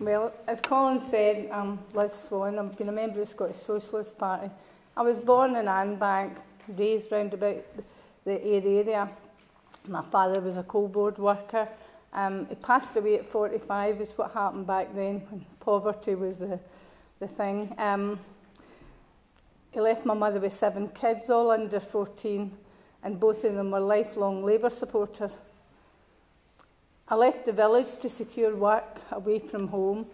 Well, as Colin said, I'm Liz Swan. I've been a member of the Scottish Socialist Party. I was born in Anbank, raised round about the area. My father was a coal board worker. He passed away at 45, is what happened back then, when poverty was the thing. He left my mother with 7 kids, all under 14, and both of them were lifelong Labour supporters. I left the village to secure work away from home.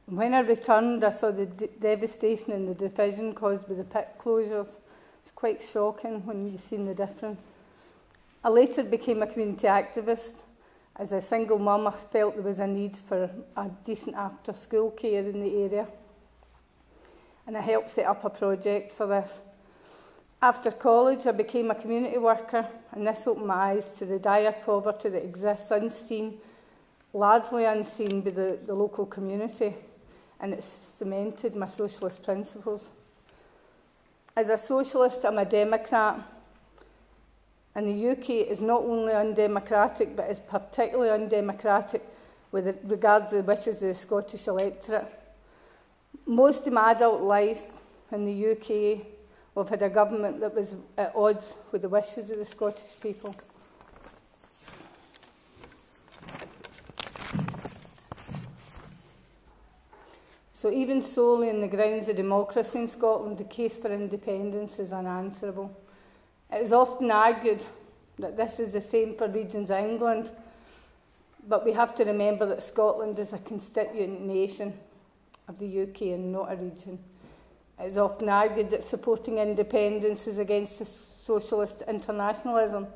When I returned, I saw the devastation and the division caused by the pit closures. It's quite shocking when you've seen the difference. I later became a community activist. As a single mum, I felt there was a need for a decent after-school care in the area. And I helped set up a project for this. After college, I became a community worker, and this opened my eyes to the dire poverty that exists unseen, largely unseen by the local community, and it cemented my socialist principles. As a socialist, I'm a Democrat, and the UK is not only undemocratic, but is particularly undemocratic with regards to the wishes of the Scottish electorate. Most of my adult life in the UK, we've had a government that was at odds with the wishes of the Scottish people. So even solely on the grounds of democracy in Scotland, the case for independence is unanswerable. It is often argued that this is the same for regions of England, but we have to remember that Scotland is a constituent nation of the UK and not a region. It is often argued that supporting independence is against socialist internationalism,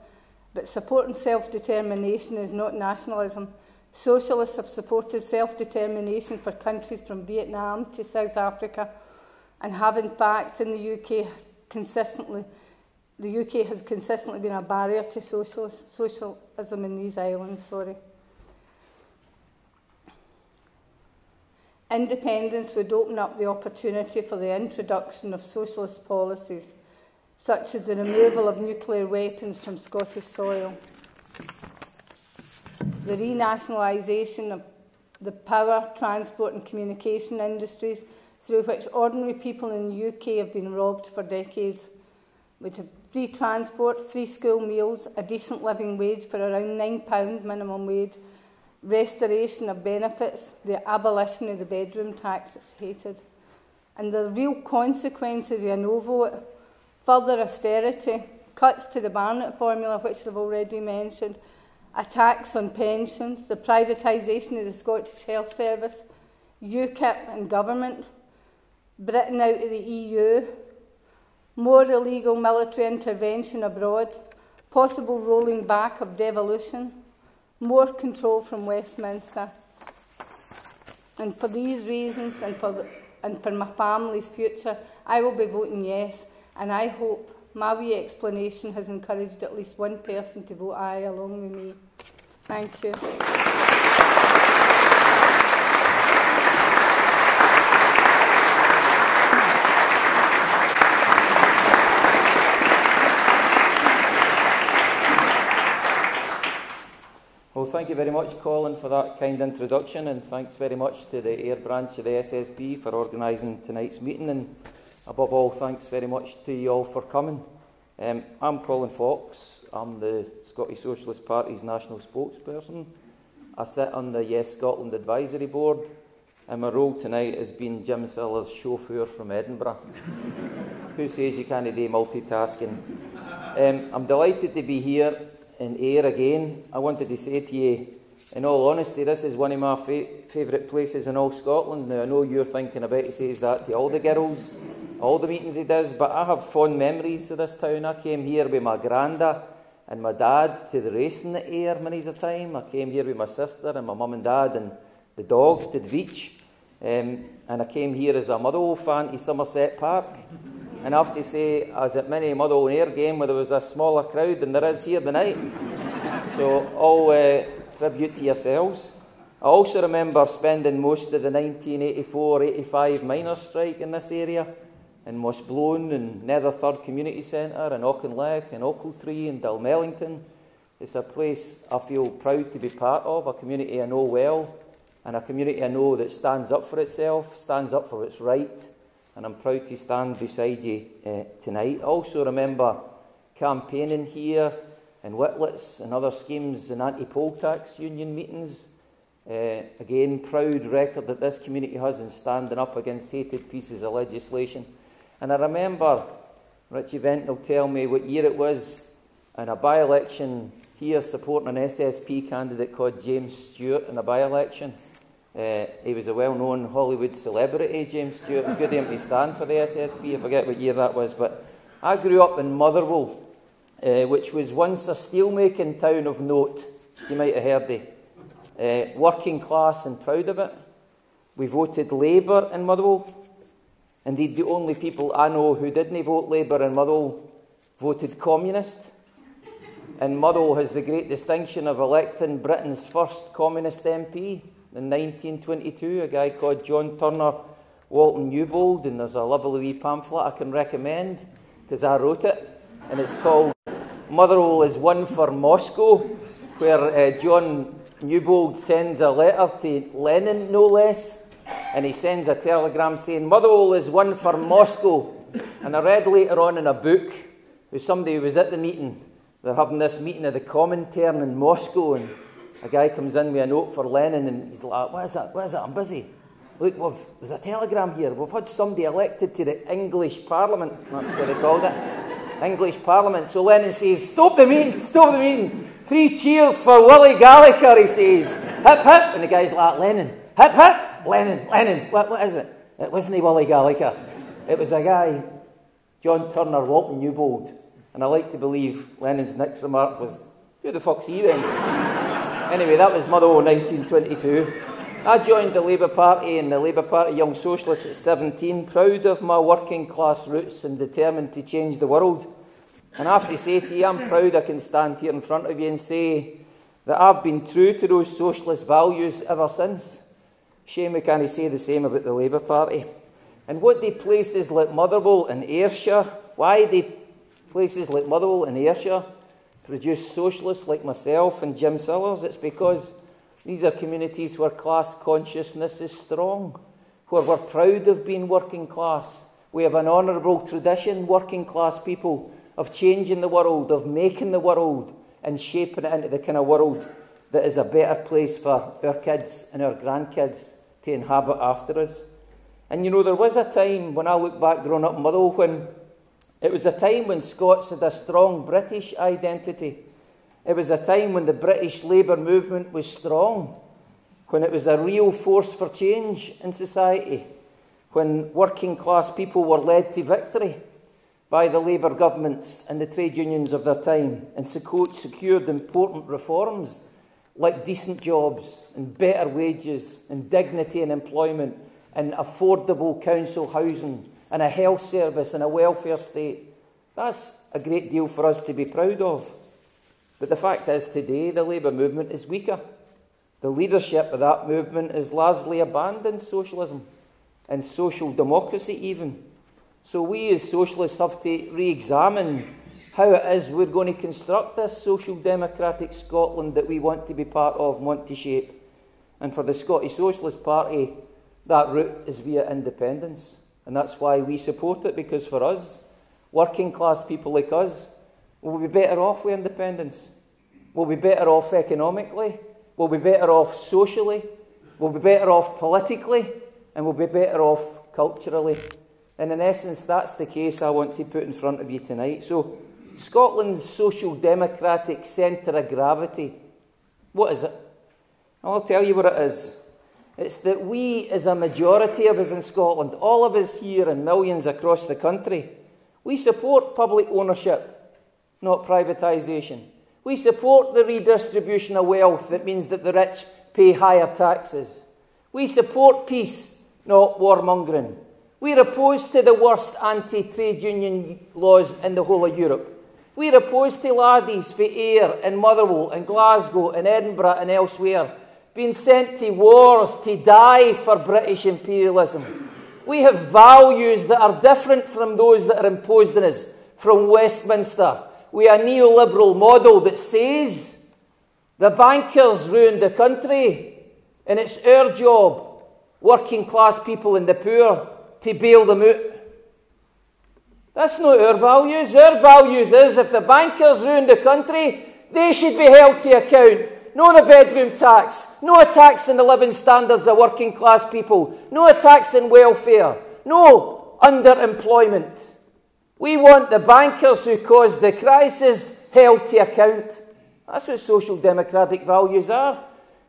but supporting self-determination is not nationalism. Socialists have supported self-determination for countries from Vietnam to South Africa, and have in fact in the UK has consistently been a barrier to socialism in these islands. Independence would open up the opportunity for the introduction of socialist policies, such as the removal of nuclear weapons from Scottish soil, the renationalisation of the power, transport and communication industries through which ordinary people in the UK have been robbed for decades, which have free transport, free school meals, a decent living wage for around £9 minimum wage, restoration of benefits, the abolition of the bedroom tax that's hated. And the real consequences of a no vote, further austerity, cuts to the Barnett formula, which I've already mentioned, a tax on pensions, the privatisation of the Scottish Health Service, UKIP and government, Britain out of the EU, more illegal military intervention abroad, possible rolling back of devolution, more control from Westminster. And for these reasons and for my family's future, I will be voting yes, and I hope my wee explanation has encouraged at least one person to vote aye along with me. Thank you. Well, thank you very much, Colin, for that kind introduction, and thanks very much to the Ayr branch of the SSP for organising tonight's meeting, and above all, thanks very much to you all for coming. I'm Colin Fox. I'm the Scottish Socialist Party's national spokesperson. I sit on the Yes Scotland Advisory Board, and my role tonight has been Jim Sillars' chauffeur from Edinburgh. Who says you can't do multitasking? I'm delighted to be here in Ayr again. I wanted to say to you, in all honesty, this is one of my favourite places in all Scotland. Now, I know you're thinking about he says that to all the girls, all the meetings he does, but I have fond memories of this town. I came here with my granda and my dad to the racing at Ayr many a time. I came here with my sister and my mum and dad and the dog to the beach. And I came here as a Motherwell fan to Somerset Park. And I have to say, I was at many Motherwell and Ayr game where there was a smaller crowd than there is here tonight. So all tribute to yourselves. I also remember spending most of the 1984-85 miners' strike in this area, in Mossblown and Nether Third Community Centre, and Auchinleck and Ochiltree and Dalmellington. It's a place I feel proud to be part of, a community I know well, and a community I know that stands up for itself, stands up for what's right, and I'm proud to stand beside you tonight. I also remember campaigning here in Whitlets and other schemes and anti-poll tax union meetings. Again, proud record that this community has in standing up against hated pieces of legislation. And I remember Richie Vent will tell me what year it was in a by-election here supporting an SSP candidate called James Stewart in a by-election. He was a well-known Hollywood celebrity, James Stewart. It was good of him to stand for the SSP. I forget what year that was. But I grew up in Motherwell, which was once a steelmaking town of note. You might have heard it. Working class and proud of it. We voted Labour in Motherwell. Indeed, the only people I know who didn't vote Labour in Motherwell voted Communist. And Motherwell has the great distinction of electing Britain's first Communist MP in 1922, a guy called John Turner Walton Newbold, and there's a lovely wee pamphlet I can recommend, because I wrote it, and it's called Motherwell is One for Moscow, where John Newbold sends a letter to Lenin, no less, and he sends a telegram saying, Motherwell is one for Moscow. And I read later on in a book, with somebody who was at the meeting, they're having this meeting of the Comintern in Moscow, and a guy comes in with a note for Lenin, and he's like, what is that? What is it? I'm busy. Look, there's a telegram here. We've had somebody elected to the English Parliament. That's what they called it. English Parliament. So Lenin says, stop the meeting, stop the meeting. 3 cheers for Willie Gallagher, he says. Hip, hip. And the guy's like, Lenin. Hip, hip. Lenin, Lenin. What is it? It wasn't Willie Gallagher. It was a guy, John Turner Walton Newbold. And I like to believe Lenin's next remark was, who the fuck's he then? Anyway, that was Motherwell 1922. I joined the Labour Party and the Labour Party Young Socialist at 17, proud of my working class roots and determined to change the world. And I have to say to you, I'm proud I can stand here in front of you and say that I've been true to those socialist values ever since. Shame we can't say the same about the Labour Party. And what do places like Motherwell and Ayrshire, why do places like Motherwell and Ayrshire produce socialists like myself and Jim Sillars? It's because these are communities where class consciousness is strong, where we're proud of being working class. We have an honourable tradition, working class people, of changing the world, of making the world and shaping it into the kind of world that is a better place for our kids and our grandkids to inhabit after us. And you know, there was a time, when I look back growing up in Motherwell, when it was a time when Scots had a strong British identity. It was a time when the British Labour movement was strong, when it was a real force for change in society, when working class people were led to victory by the Labour governments and the trade unions of their time, and secured important reforms like decent jobs and better wages and dignity in employment and affordable council housing and a health service and a welfare state. That's a great deal for us to be proud of. But the fact is, today the Labour movement is weaker. The leadership of that movement has largely abandoned socialism and social democracy even. So we as socialists have to re-examine how it is we're going to construct this social democratic Scotland that we want to be part of and want to shape. And for the Scottish Socialist Party, that route is via independence. And that's why we support it, because for us, working class people like us, will be better off with independence. We'll be better off economically. We'll be better off socially. We'll be better off politically. And we'll be better off culturally. And in essence, that's the case I want to put in front of you tonight. So, Scotland's social democratic centre of gravity, what is it? I'll tell you what it is. It's that we, as a majority of us in Scotland, all of us here and millions across the country, we support public ownership, not privatisation. We support the redistribution of wealth that means that the rich pay higher taxes. We support peace, not warmongering. We're opposed to the worst anti-trade union laws in the whole of Europe. We're opposed to laddies for Ayr and Motherwell and Glasgow and Edinburgh and elsewhere being sent to wars to die for British imperialism. We have values that are different from those that are imposed on us from Westminster. We have a neoliberal model that says The bankers ruined the country, and it's our job, working class people and the poor, to bail them out. That's not our values. Our values is if the bankers ruin the country, they should be held to account. No the bedroom tax, no a tax on the living standards of working class people, no a tax on welfare, no underemployment. We want the bankers who caused the crisis held to account. That's what social democratic values are.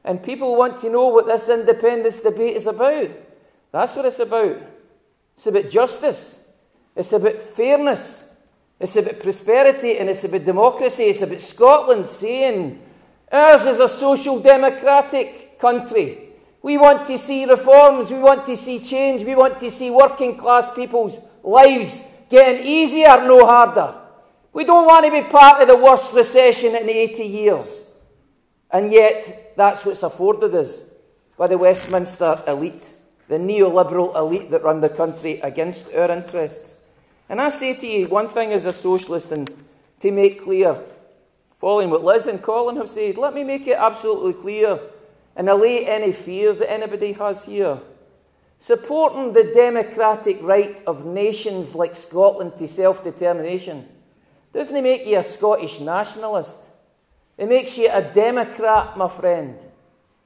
And people want to know what this independence debate is about. That's what it's about. It's about justice. It's about fairness. It's about prosperity, and it's about democracy. It's about Scotland saying, ours is a social democratic country. We want to see reforms. We want to see change. We want to see working class people's lives getting easier, no harder. We don't want to be part of the worst recession in 80 years. And yet, that's what's afforded us by the Westminster elite, the neoliberal elite that run the country against our interests. And I say to you, one thing as a socialist, and to make clear, following what Liz and Colin have said, let me make it absolutely clear and allay any fears that anybody has here. Supporting the democratic right of nations like Scotland to self-determination doesn't make you a Scottish nationalist. It makes you a democrat, my friend.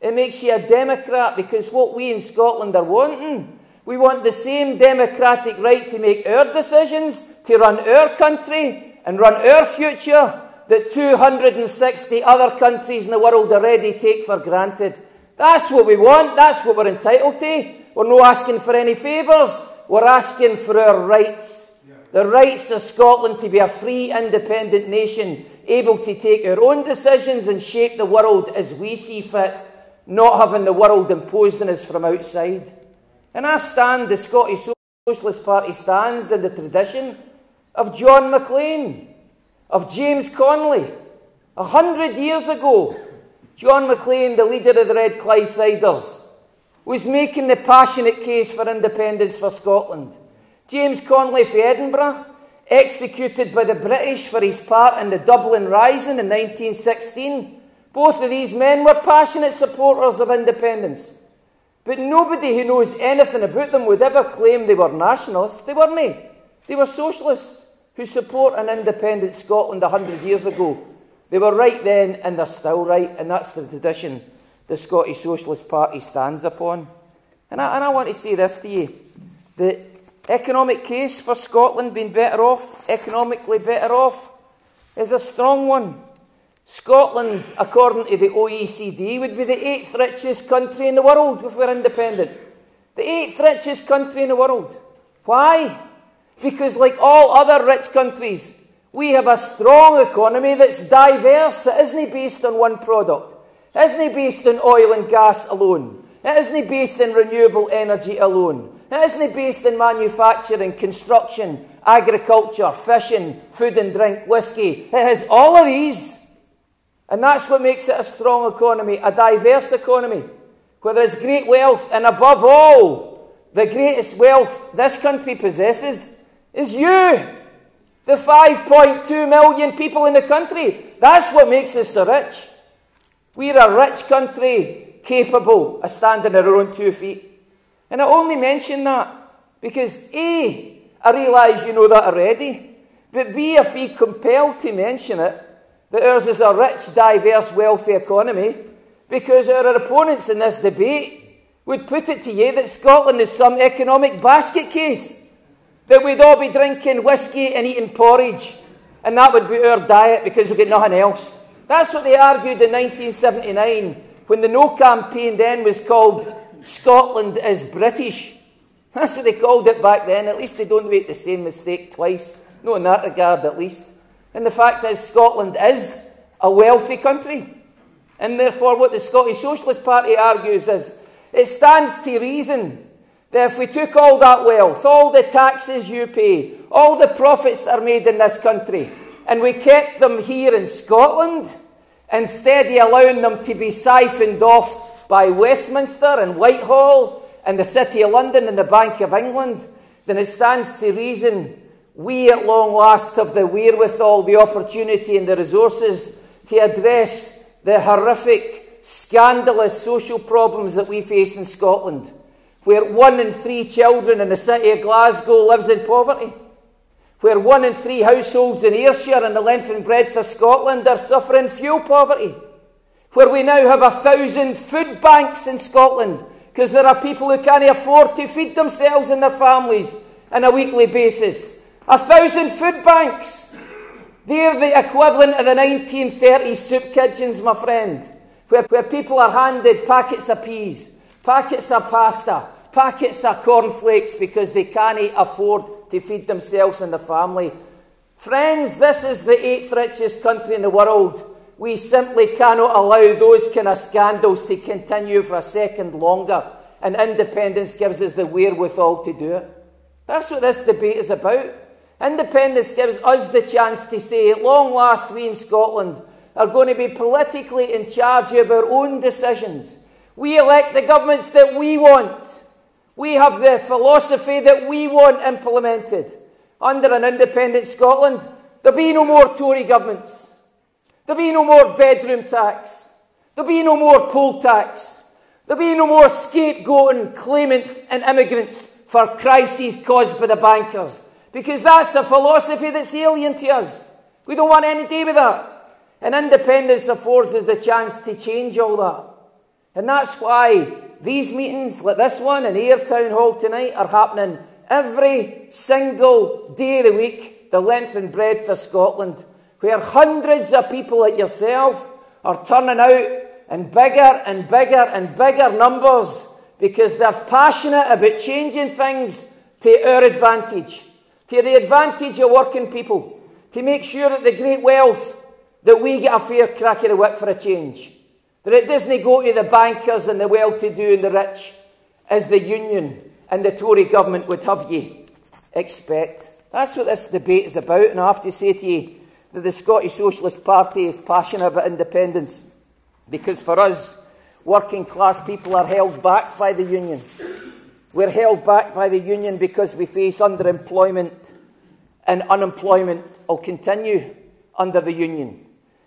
It makes you a democrat because what we in Scotland are wanting, we want the same democratic right to make our decisions, to run our country and run our future that 260 other countries in the world already take for granted. That's what we want. That's what we're entitled to. We're not asking for any favours. We're asking for our rights. The rights of Scotland to be a free, independent nation, able to take our own decisions and shape the world as we see fit, not having the world imposed on us from outside. And I stand, the Scottish Socialist Party stands in the tradition of John Maclean, of James Connolly. 100 years ago, John Maclean, the leader of the Red Clydesiders, was making the passionate case for independence for Scotland. James Connolly for Edinburgh, executed by the British for his part in the Dublin Rising in 1916. Both of these men were passionate supporters of independence. But nobody who knows anything about them would ever claim they were nationalists. They weren't. They were socialists who support an independent Scotland 100 years ago. They were right then, and they're still right, and that's the tradition the Scottish Socialist Party stands upon. And I want to say this to you. The economic case for Scotland being better off, economically better off, is a strong one. Scotland, according to the OECD, would be the 8th richest country in the world if we're independent. The 8th richest country in the world. Why? Because like all other rich countries, we have a strong economy that's diverse. It isn't based on one product. It isn't based on oil and gas alone. It isn't based on renewable energy alone. It isn't based on manufacturing, construction, agriculture, fishing, food and drink, whisky. It has all of these. And that's what makes it a strong economy, a diverse economy, where there's great wealth, and above all, the greatest wealth this country possesses is you, the 5.2 million people in the country. That's what makes us so rich. We're a rich country, capable of standing on our own 2 feet. And I only mention that because A, I realise you know that already, but B, I feel compelled to mention it, that ours is a rich, diverse, wealthy economy, because our opponents in this debate would put it to you that Scotland is some economic basket case, that we'd all be drinking whisky and eating porridge, and that would be our diet because we get nothing else. That's what they argued in 1979, when the No campaign then was called Scotland is British. That's what they called it back then. At least they don't make the same mistake twice. No, in that regard, at least. And the fact is, Scotland is a wealthy country. And therefore, what the Scottish Socialist Party argues is, it stands to reason that if we took all that wealth, all the taxes you pay, all the profits that are made in this country, and we kept them here in Scotland, instead of allowing them to be siphoned off by Westminster and Whitehall and the City of London and the Bank of England, then it stands to reason we at long last have the wherewithal, the opportunity and the resources to address the horrific, scandalous social problems that we face in Scotland, where 1 in 3 children in the city of Glasgow lives in poverty, where 1 in 3 households in Ayrshire and the length and breadth of Scotland are suffering fuel poverty, where we now have 1,000 food banks in Scotland because there are people who can't afford to feed themselves and their families on a weekly basis. 1,000 food banks. They're the equivalent of the 1930s soup kitchens, my friend, where people are handed packets of peas, packets of pasta, packets of cornflakes because they can't afford to feed themselves and their family. Friends, this is the 8th richest country in the world. We simply cannot allow those kind of scandals to continue for a second longer, and independence gives us the wherewithal to do it. That's what this debate is about. Independence gives us the chance to say, at long last, we in Scotland are going to be politically in charge of our own decisions. We elect the governments that we want. We have the philosophy that we want implemented. Under an independent Scotland, there'll be no more Tory governments. There'll be no more bedroom tax. There'll be no more poll tax. There'll be no more scapegoating claimants and immigrants for crises caused by the bankers. Because that's a philosophy that's alien to us. We don't want any to do with that. And independence affords us the chance to change all that. And that's why these meetings, like this one in Ayr Town Hall tonight, are happening every single day of the week, the length and breadth of Scotland, where hundreds of people like yourself are turning out in bigger and bigger and bigger numbers because they're passionate about changing things to our advantage, to the advantage of working people, to make sure that the great wealth, that we get a fair crack of the whip for a change, that it doesn't go to the bankers and the well-to-do and the rich, as the Union and the Tory government would have you expect. That's what this debate is about, and I have to say to you that the Scottish Socialist Party is passionate about independence, because for us, working class people are held back by the Union. We're held back by the Union because we face underemployment, and unemployment will continue under the Union.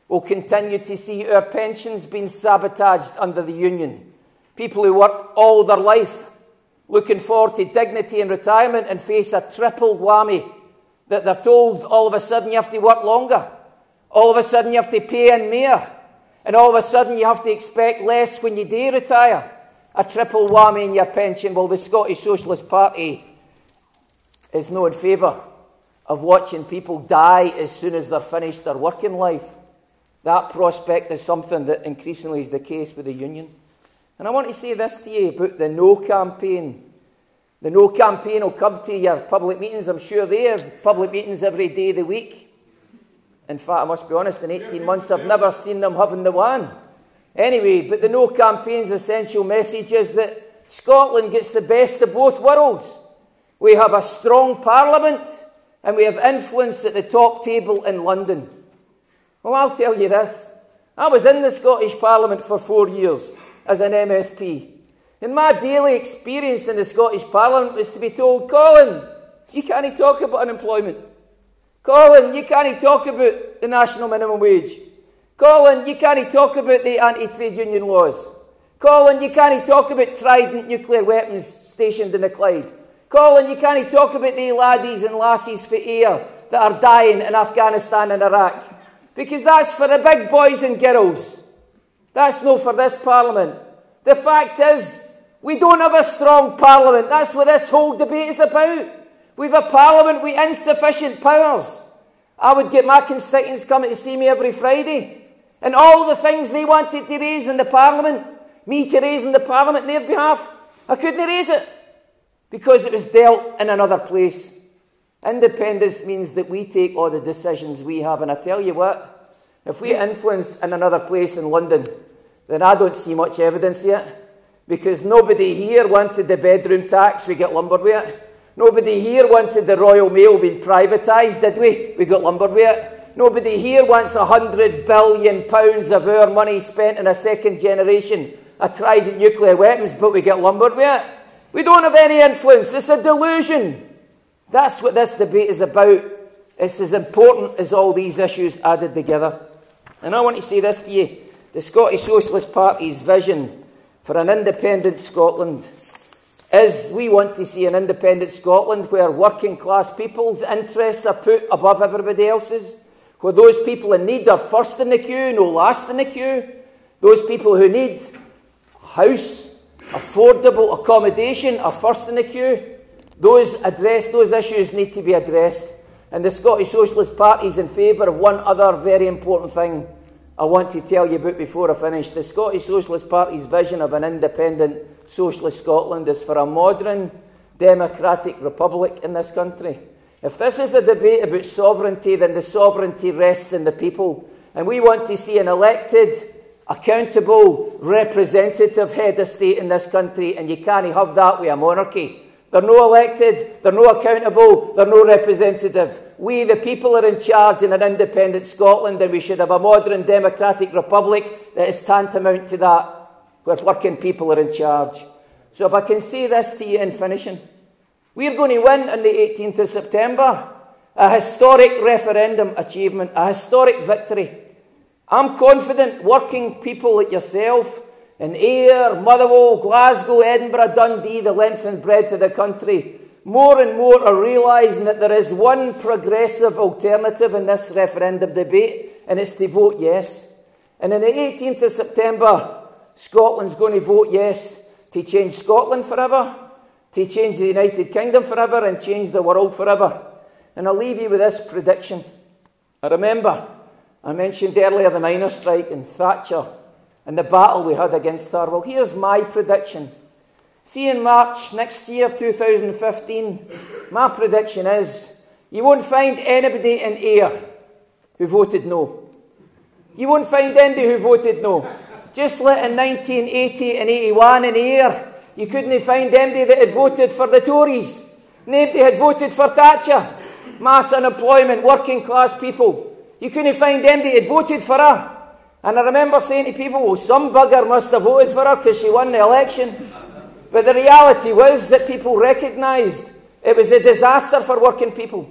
We'll continue to see our pensions being sabotaged under the Union. People who work all their life looking forward to dignity and retirement and face a triple whammy, that they're told all of a sudden you have to work longer, all of a sudden you have to pay in more, and all of a sudden you have to expect less when you do retire. A triple whammy in your pension. Well, the Scottish Socialist Party is not in favour of watching people die as soon as they're finished their working life. That prospect is something that increasingly is the case with the Union. And I want to say this to you about the No campaign. The No campaign will come to your public meetings. I'm sure they have public meetings every day of the week. In fact, I must be honest, in 18 months I've never seen them having the one. Anyway, but the No campaign's essential message is that Scotland gets the best of both worlds. We have a strong parliament and we have influence at the top table in London. Well, I'll tell you this. I was in the Scottish Parliament for 4 years as an MSP. And my daily experience in the Scottish Parliament was to be told, Colin, you can't talk about unemployment. Colin, you can't talk about the national minimum wage. Colin, you can't talk about the anti-trade union laws. Colin, you can't talk about Trident nuclear weapons stationed in the Clyde. Colin, you can't talk about the laddies and lassies for air that are dying in Afghanistan and Iraq. Because that's for the big boys and girls. That's not for this Parliament. The fact is, we don't have a strong Parliament. That's what this whole debate is about. We have a Parliament with insufficient powers. I would get my constituents coming to see me every Friday. And all the things they wanted to raise in the Parliament, me to raise in the Parliament on their behalf, I couldn't raise it. Because it was dealt in another place. Independence means that we take all the decisions we have. And I tell you what, if we influence in another place in London, then I don't see much evidence yet. Because nobody here wanted the bedroom tax, we get lumbered with it. Nobody here wanted the Royal Mail being privatised, did we? We got lumbered with it. Nobody here wants £100 billion of our money spent in a second generation of Trident nuclear weapons, but we get lumbered with it. We don't have any influence. It's a delusion. That's what this debate is about. It's as important as all these issues added together. And I want to say this to you. the Scottish Socialist Party's vision for an independent Scotland is we want to see an independent Scotland where working class people's interests are put above everybody else's, where those people in need are first in the queue, no last in the queue, those people who need house, affordable accommodation are first in the queue. Those issues need to be addressed. And the Scottish Socialist Party is in favour of one other very important thing I want to tell you about before I finish. The Scottish Socialist Party's vision of an independent socialist Scotland is for a modern democratic republic in this country. If this is a debate about sovereignty, then the sovereignty rests in the people. And we want to see an elected, accountable, representative head of state in this country, and you can't have that with a monarchy. They're no elected, they're no accountable, they're no representative. We, the people, are in charge in an independent Scotland, and we should have a modern democratic republic that is tantamount to that, where working people are in charge. So if I can say this to you in finishing, we're going to win on the 18th of September. A historic referendum achievement, a historic victory. I'm confident working people like yourself in Ayr, Motherwell, Glasgow, Edinburgh, Dundee, the length and breadth of the country, more and more are realising that there is one progressive alternative in this referendum debate, and it's to vote yes. And on the 18th of September, Scotland's going to vote yes to change Scotland forever, to change the United Kingdom forever, and change the world forever. And I'll leave you with this prediction. I remember, I mentioned earlier the miners' strike and Thatcher and the battle we had against her. Well, here's my prediction. See, in March next year, 2015, my prediction is you won't find anybody in Ayr who voted no. You won't find anybody who voted no. Just like in 1980 and 81 in Ayr, you couldn't find anybody that had voted for the Tories. Nobody had voted for Thatcher. Mass unemployment, working class people. You couldn't find anybody that had voted for her. And I remember saying to people, well, some bugger must have voted for her because she won the election. But the reality was that people recognised it was a disaster for working people.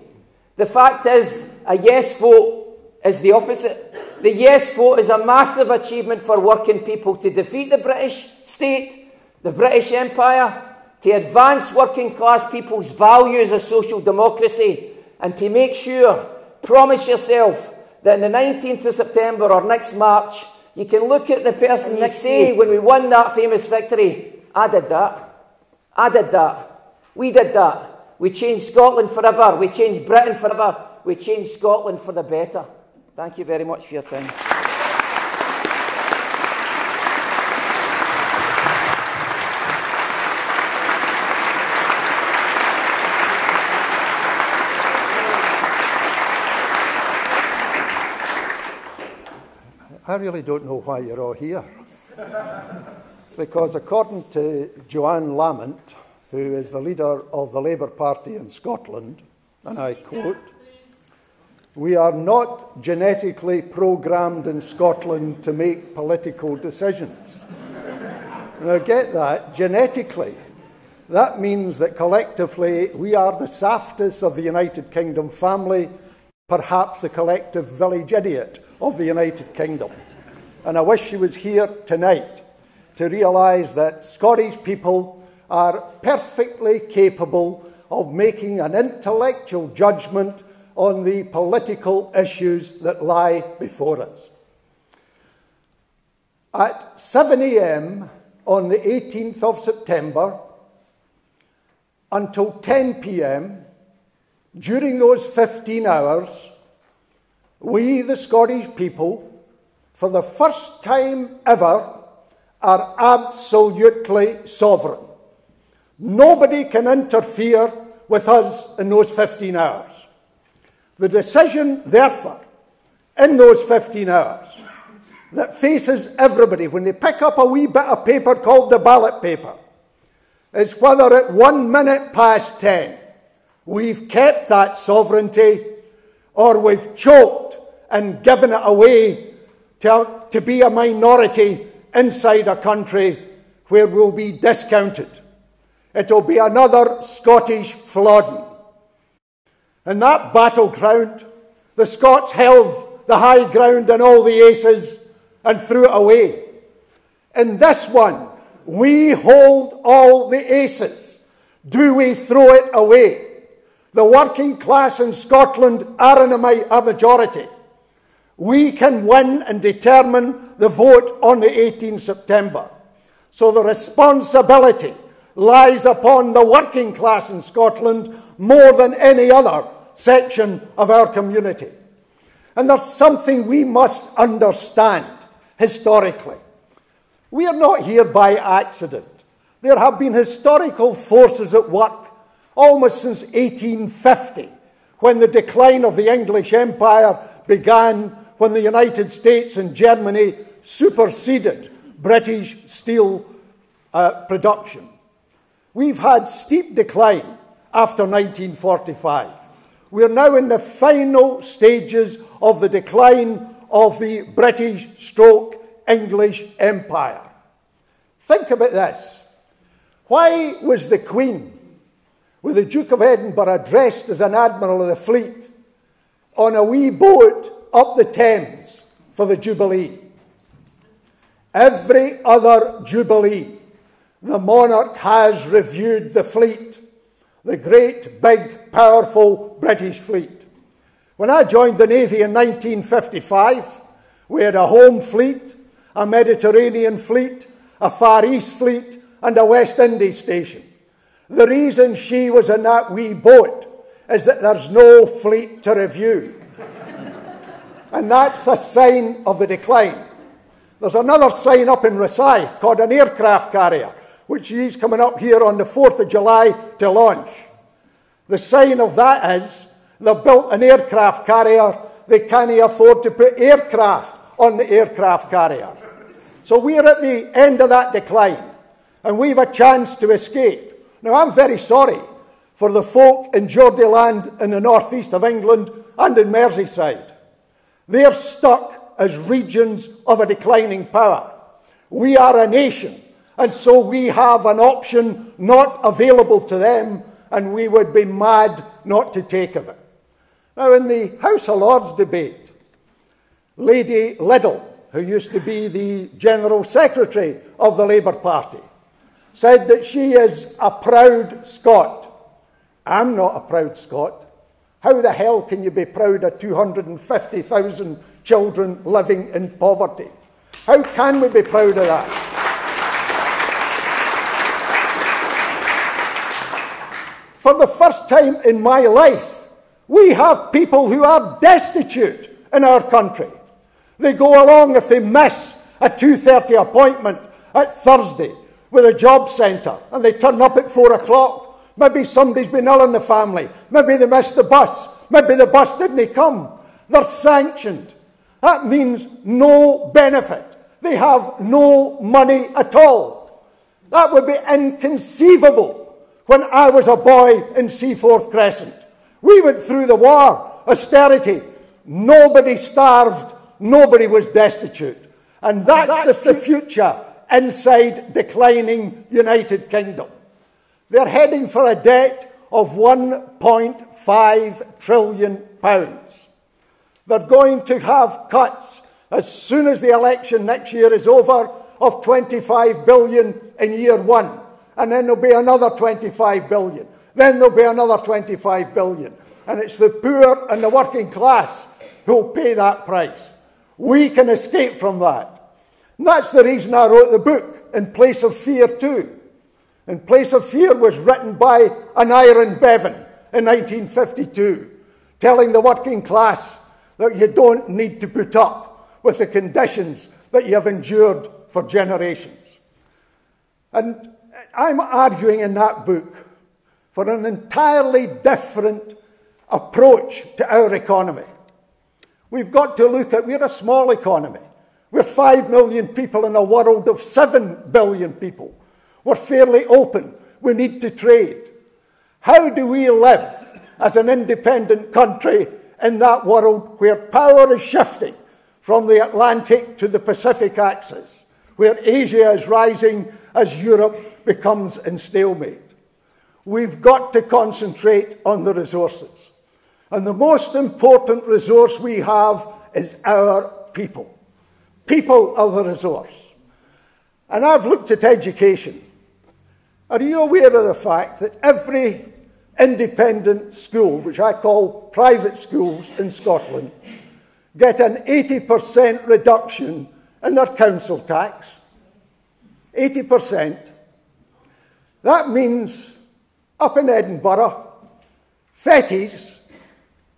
The fact is, a yes vote is the opposite. The yes vote is a massive achievement for working people to defeat the British state, the British Empire, to advance working class people's values of social democracy, and to make sure, promise yourself, that on the 19th of September or next March, you can look at the person and say, when we won that famous victory, I did that. I did that. We did that. We changed Scotland forever. We changed Britain forever. We changed Scotland for the better. Thank you very much for your time. I really don't know why you're all here. Because according to Joanne Lamont, who is the leader of the Labour Party in Scotland, and I quote, "We are not genetically programmed in Scotland to make political decisions." Now get that, genetically. That means that collectively we are the safties of the United Kingdom family, perhaps the collective village idiot of the United Kingdom. And I wish she was here tonight to realise that Scottish people are perfectly capable of making an intellectual judgment on the political issues that lie before us. At 7 a.m. on the 18th of September until 10 p.m, during those 15 hours, we, the Scottish people, for the first time ever, are absolutely sovereign. Nobody can interfere with us in those 15 hours. The decision, therefore, in those 15 hours, that faces everybody when they pick up a wee bit of paper called the ballot paper, is whether at 1 minute past 10 we've kept that sovereignty or we've choked and given it away to be a minority inside a country where we'll be discounted. It'll be another Scottish Flodden. In that battleground, the Scots held the high ground and all the aces, and threw it away. In this one, we hold all the aces. Do we throw it away? The working class in Scotland are in a majority. We can win and determine the vote on the 18th September. So the responsibility lies upon the working class in Scotland more than any other section of our community. And there's something we must understand historically. We are not here by accident. There have been historical forces at work almost since 1850, when the decline of the English Empire began, when the United States and Germany superseded British steel production. We've had steep decline after 1945. We are now in the final stages of the decline of the British/English Empire. Think about this. Why was the Queen, with the Duke of Edinburgh dressed as an admiral of the fleet, on a wee boat up the Thames for the Jubilee? Every other Jubilee, the monarch has reviewed the fleet, the great, big, powerful British fleet. When I joined the Navy in 1955, we had a home fleet, a Mediterranean fleet, a Far East fleet, and a West Indies station. The reason she was in that wee boat is that there's no fleet to review. And that's a sign of the decline. There's another sign up in Rosyth called an aircraft carrier, which is coming up here on the 4th of July to launch. The sign of that is they've built an aircraft carrier, they can't afford to put aircraft on the aircraft carrier. So we're at the end of that decline, and we've a chance to escape. Now, I'm very sorry for the folk in Geordieland in the northeast of England and in Merseyside. They're stuck as regions of a declining power. We are a nation, and so we have an option not available to them, and we would be mad not to take of it. Now, in the House of Lords debate, Lady Liddell, who used to be the General Secretary of the Labour Party, said that she is a proud Scot. I'm not a proud Scot. How the hell can you be proud of 250,000 children living in poverty? How can we be proud of that? For the first time in my life, we have people who are destitute in our country. They go along if they miss a 2:30 appointment at Thursday with a job centre, and they turn up at 4 o'clock. Maybe somebody's been ill in the family. Maybe they missed the bus. Maybe the bus didn't come. They're sanctioned. That means no benefit. They have no money at all. That would be inconceivable when I was a boy in Seaforth Crescent. We went through the war, austerity. Nobody starved. Nobody was destitute. And that's the future inside declining United Kingdom. They're heading for a debt of £1.5 trillion. They're going to have cuts as soon as the election next year is over of 25 billion in year one. And then there'll be another 25 billion. Then there'll be another 25 billion. And it's the poor and the working class who'll pay that price. We can escape from that. And that's the reason I wrote the book, In Place of Fear 2. In Place of Fear was written by an Iron Bevan in 1952, telling the working class that you don't need to put up with the conditions that you have endured for generations. And I'm arguing in that book for an entirely different approach to our economy. We've got to look at, we're a small economy. We're 5 million people in a world of 7 billion people. We're fairly open. We need to trade. How do we live as an independent country in that world where power is shifting from the Atlantic to the Pacific axis, where Asia is rising as Europe becomes in stalemate? We've got to concentrate on the resources. And the most important resource we have is our people. people are the resource. And I've looked at education. Are you aware of the fact that every independent school, which I call private schools in Scotland, get an 80% reduction in their council tax? 80%. That means up in Edinburgh, Fetties,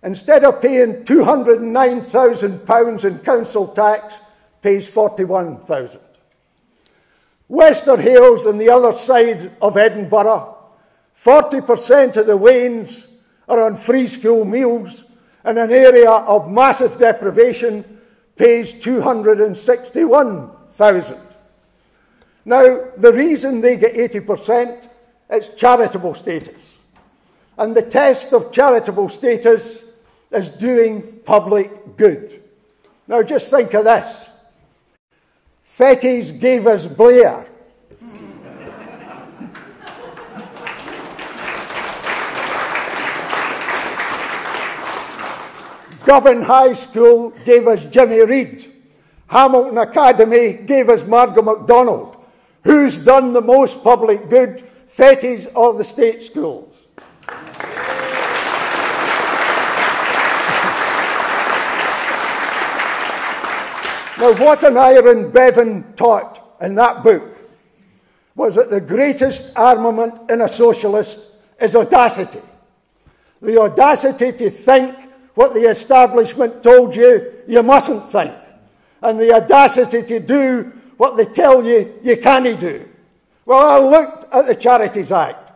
instead of paying £209,000 in council tax, pays £41,000. Wester Hailes on the other side of Edinburgh, 40% of the Wains are on free school meals, and an area of massive deprivation pays £261,000. Now, the reason they get 80% is charitable status. And the test of charitable status is doing public good. Now, just think of this. Fetties gave us Blair. Govan High School gave us Jimmy Reid. Hamilton Academy gave us Margaret MacDonald. Who's done the most public good, Fetties or the state schools? Now, what an Iron Bevan taught in that book was that the greatest armament in a socialist is audacity. The audacity to think what the establishment told you you mustn't think, and the audacity to do what they tell you you can't do. Well, I looked at the Charities Act,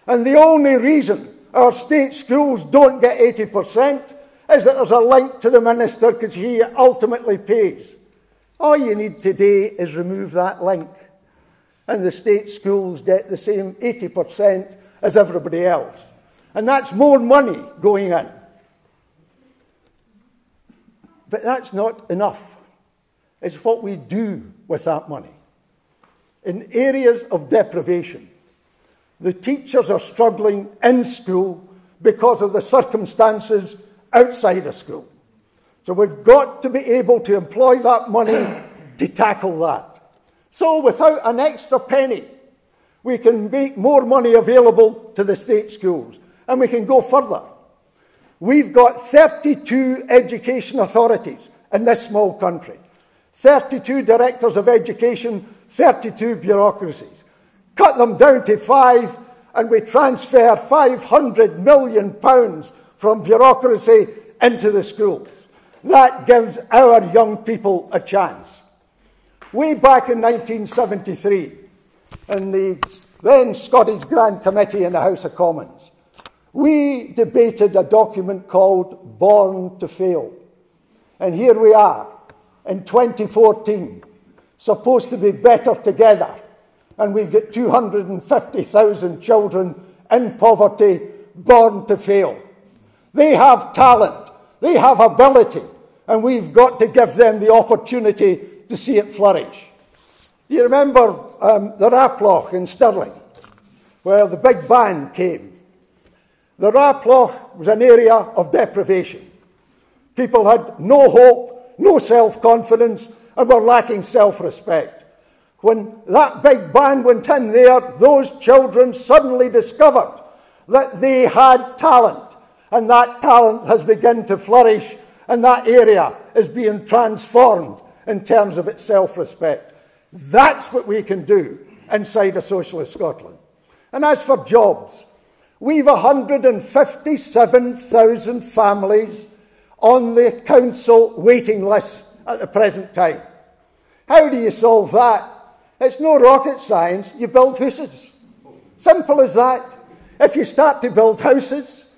and the only reason our state schools don't get 80% is that there's a link to the minister because he ultimately pays. All you need today is remove that link, and the state schools get the same 80% as everybody else. And that's more money going in. But that's not enough. It's what we do with that money. In areas of deprivation, the teachers are struggling in school because of the circumstances outside of school. So we've got to be able to employ that money to tackle that. So without an extra penny, we can make more money available to the state schools, and we can go further. We've got 32 education authorities in this small country. 32 directors of education, 32 bureaucracies. Cut them down to 5, and we transfer £500 million from bureaucracy into the schools. That gives our young people a chance. Way back in 1973, in the then Scottish Grand Committee in the House of Commons, we debated a document called Born to Fail. And here we are, in 2014, supposed to be better together. And we've got 250,000 children in poverty, born to fail. They have talent, they have ability, and we've got to give them the opportunity to see it flourish. You remember the Raploch in Stirling, where the big ban came. The Raploch was an area of deprivation. People had no hope, no self-confidence, and were lacking self-respect. When that big ban went in there, those children suddenly discovered that they had talent, and that talent has begun to flourish, and that area is being transformed in terms of its self-respect. That's what we can do inside a socialist Scotland. And as for jobs, we've 157,000 families on the council waiting list at the present time. How do you solve that? It's no rocket science. You build houses. Simple as that. If you start to build houses,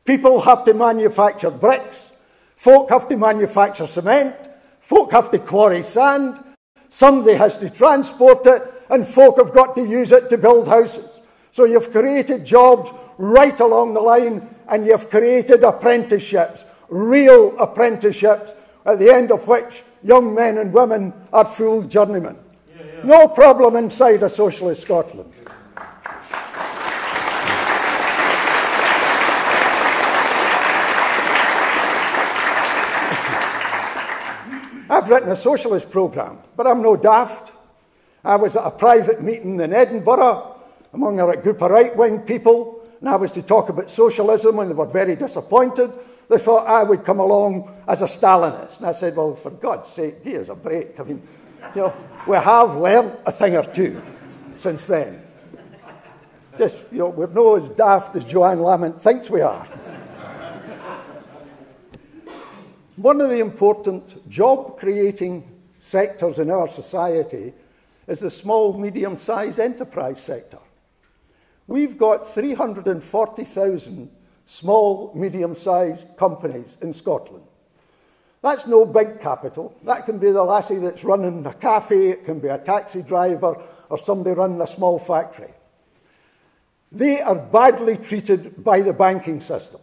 people have to manufacture bricks, folk have to manufacture cement, folk have to quarry sand, somebody has to transport it, and folk have got to use it to build houses. So you've created jobs right along the line, and you've created apprenticeships, real apprenticeships, at the end of which young men and women are full journeymen. No problem inside a socialist Scotland. I've written a socialist programme, but I'm no daft. I was at a private meeting in Edinburgh among a group of right-wing people, and I was to talk about socialism, and they were very disappointed. They thought I would come along as a Stalinist. And I said, well, for God's sake, give us a break. I mean, we have learned a thing or two since then. Just, we're not as daft as Joanne Lamont thinks we are. One of the important job-creating sectors in our society is the small, medium-sized enterprise sector. We've got 340,000 small, medium-sized companies in Scotland. That's no big capital. That can be the lassie that's running a cafe, it can be a taxi driver, or somebody running a small factory. They are badly treated by the banking system.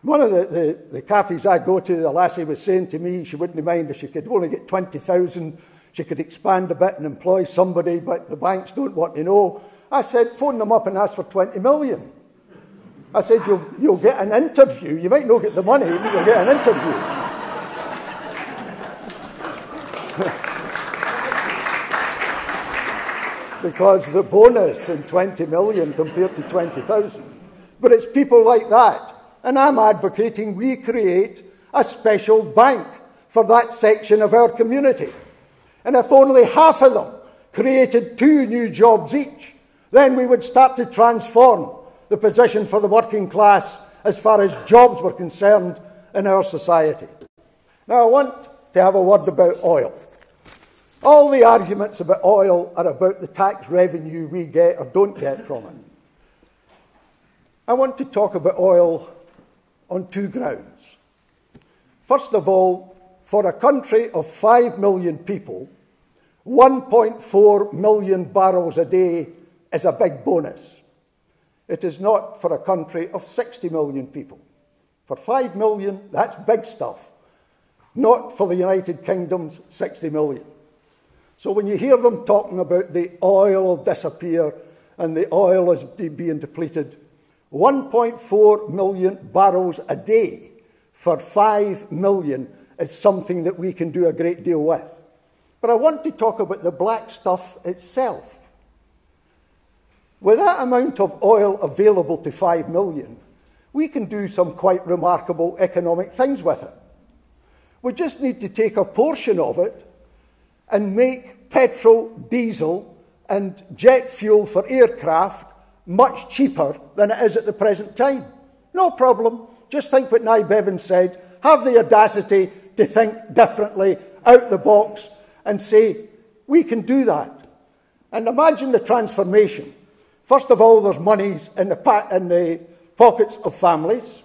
One of the cafes I go to, the lassie was saying to me she wouldn't mind if she could only get 20,000, she could expand a bit and employ somebody, but the banks don't want to know. I said, phone them up and ask for 20 million. I said, you'll get an interview. You might not get the money, but you'll get an interview. Because the bonus in 20 million compared to 20,000. But it's people like that. And I'm advocating we create a special bank for that section of our community. And if only half of them created 2 new jobs each, then we would start to transform the position for the working class as far as jobs were concerned in our society. Now, I want to have a word about oil. All the arguments about oil are about the tax revenue we get or don't get from it. I want to talk about oil on 2 grounds. First of all, for a country of 5 million people, 1.4 million barrels a day is a big bonus. It is not for a country of 60 million people. For 5 million, that's big stuff. Not for the United Kingdom's 60 million. So when you hear them talking about the oil will disappear and the oil is being depleted, 1.4 million barrels a day for 5 million is something that we can do a great deal with. But I want to talk about the black stuff itself. With that amount of oil available to 5 million, we can do some quite remarkable economic things with it. We just need to take a portion of it and make petrol, diesel and jet fuel for aircraft much cheaper than it is at the present time. No problem. Just think what Nye Bevan said. Have the audacity to think differently, out the box, and say, we can do that. And imagine the transformation. First of all, there's monies in the pockets of families.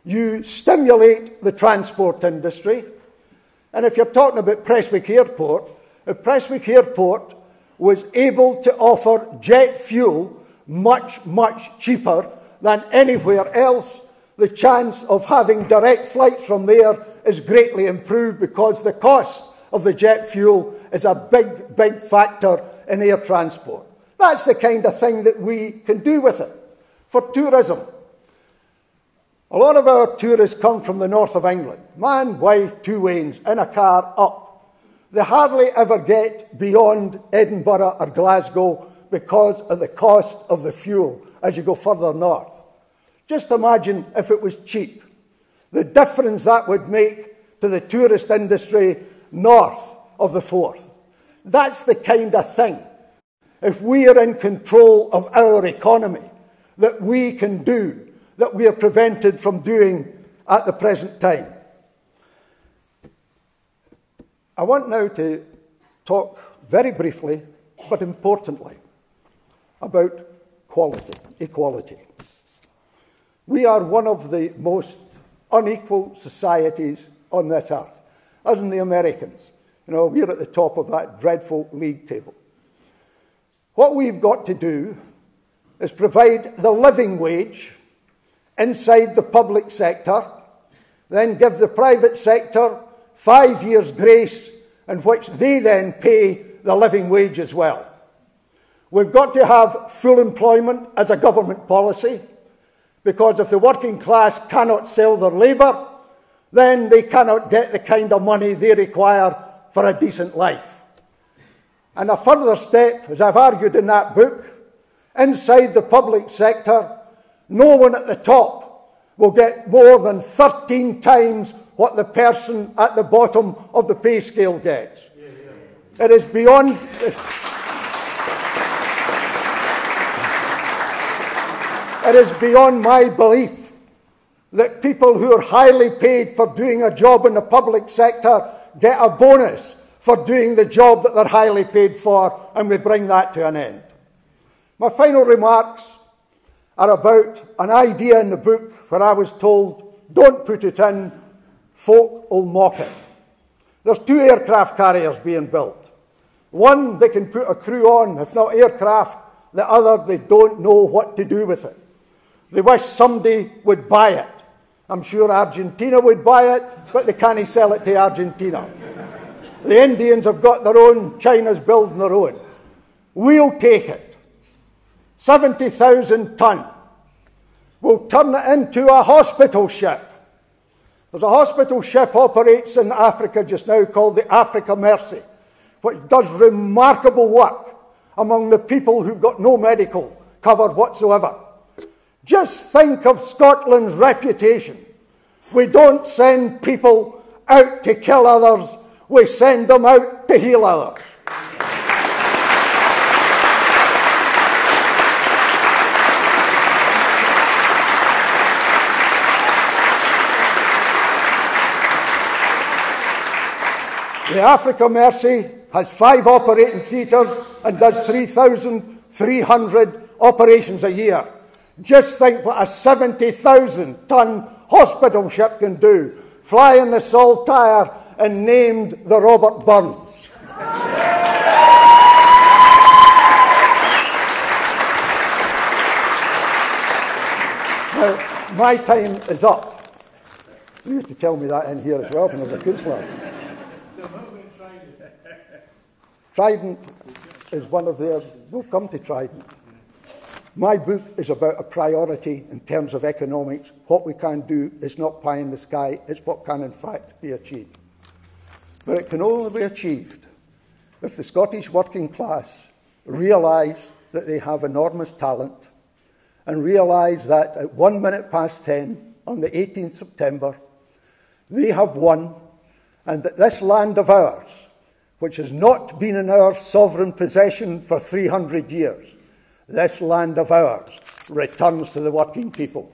You stimulate the transport industry. And if you're talking about Prestwick Airport, if Prestwick Airport was able to offer jet fuel much, much cheaper than anywhere else, the chance of having direct flights from there is greatly improved because the cost of the jet fuel is a big, big factor in air transport. That's the kind of thing that we can do with it. For tourism, a lot of our tourists come from the north of England. Man, wife, 2 wains, in a car, up. They hardly ever get beyond Edinburgh or Glasgow because of the cost of the fuel as you go further north. Just imagine if it was cheap. The difference that would make to the tourist industry north of the Forth. That's the kind of thing, if we are in control of our economy, that we can do, that we are prevented from doing at the present time. I want now to talk very briefly, but importantly, about equality. We are one of the most unequal societies on this earth, as in the Americans. We're at the top of that dreadful league table. What we've got to do is provide the living wage inside the public sector, then give the private sector 5 years grace in which they then pay the living wage as well. We've got to have full employment as a government policy, because if the working class cannot sell their labour, then they cannot get the kind of money they require for a decent life. And a further step, as I've argued in that book, inside the public sector, no one at the top will get more than 13 times what the person at the bottom of the pay scale gets. It is beyond... It is beyond my belief that people who are highly paid for doing a job in the public sector get a bonus for doing the job that they're highly paid for, and we bring that to an end. My final remarks are about an idea in the book where I was told, don't put it in, folk will mock it. There's 2 aircraft carriers being built. One they can put a crew on, if not aircraft. The other, they don't know what to do with it. They wish somebody would buy it. I'm sure Argentina would buy it, but they can't sell it to Argentina. The Indians have got their own, China's building their own. We'll take it. 70,000 tonne. We'll turn it into a hospital ship. There's a hospital ship operates in Africa just now called the Africa Mercy, which does remarkable work among the people who've got no medical cover whatsoever. Just think of Scotland's reputation. We don't send people out to kill others, we send them out to heal others. The Africa Mercy has 5 operating theatres and does 3,300 operations a year. Just think what a 70,000-tonne hospital ship can do. Fly in the Saltire and named the Robert Burns. Now, my time is up. You used to tell me that in here as well when I was a councillor. Trident is one of their... We'll come to Trident. My book is about a priority in terms of economics. What we can do is not pie in the sky, it's what can in fact be achieved. But it can only be achieved if the Scottish working class realise that they have enormous talent and realise that at 10:01 on the 18th September, they have won, and that this land of ours, which has not been in our sovereign possession for 300 years, this land of ours returns to the working people.